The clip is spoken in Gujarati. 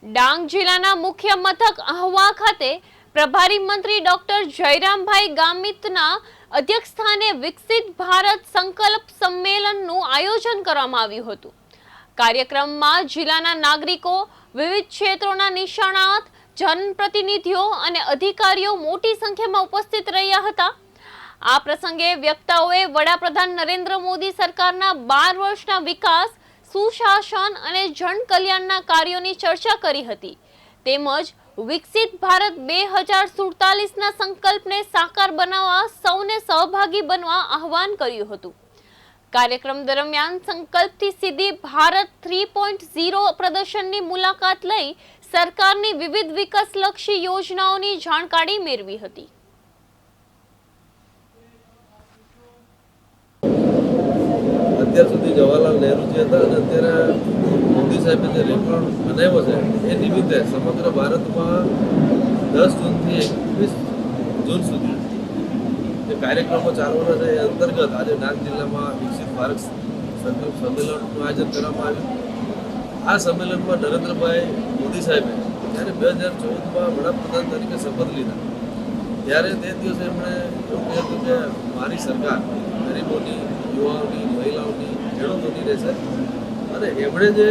ડાંગ જિલ્લાના મુખ્ય મથક આહવા ખાતે પ્રભારી મંત્રી ડોક્ટર જયરામભાઈ ગામિતના અધ્યક્ષસ્થાને વિકસિત ભારત સંકલ્પ સંમેલનનું આયોજન કરવામાં આવ્યું હતું। કાર્યક્રમમાં જિલ્લાના નાગરિકો, વિવિધ ક્ષેત્રોના નિષ્ણાત, જનપ્રતિનિધિઓ અને અધિકારીઓ મોટી સંખ્યામાં ઉપસ્થિત રહ્યા હતા। આ પ્રસંગે વક્તાઓએ વડાપ્રધાન નરેન્દ્ર મોદી સરકારના 12 વર્ષના વિકાસ, સુશાસન અને જન કલ્યાણના કાર્યોની ચર્ચા કરી હતી। તેમજ વિકસિત ભારત 2047ના સંકલ્પને સાકાર બનાવવા સૌને સહભાગી બનવા આહવાન કર્યું હતું। કાર્યક્રમ દરમિયાન સંકલ્પથી સીધી ભારત 3.0 પ્રદર્શનની મુલાકાત લઈ સરકારની વિવિધ વિકાસલક્ષી યોજનાઓની જાણકારી મેળવી હતી। અત્યાર સુધી જવાહરલાલ નહેરુજી હતા અને અત્યારે મોદી સાહેબે જે રેકોર્ડ બનાવ્યો છે એ નિમિત્તે સમગ્ર ભારતમાં 10 જૂનથી 21 જૂન સુધી જે કાર્યક્રમો ચાલવાના છે એ અંતર્ગત આજે ડાંગ જિલ્લામાં વિકસિત ભારત સંકલ્પ સંમેલનનું આયોજન કરવામાં આવ્યું। આ સંમેલનમાં નરેન્દ્રભાઈ મોદી સાહેબે જ્યારે 2014માં વડાપ્રધાન તરીકે શપથ લીધા ત્યારે તે દિવસે એમણે એવું કહ્યું હતું કે મારી સરકાર ગરીબોની, યુવાઓની, મહિલાઓની, ખેડૂતોની રહેશે અને એમણે જે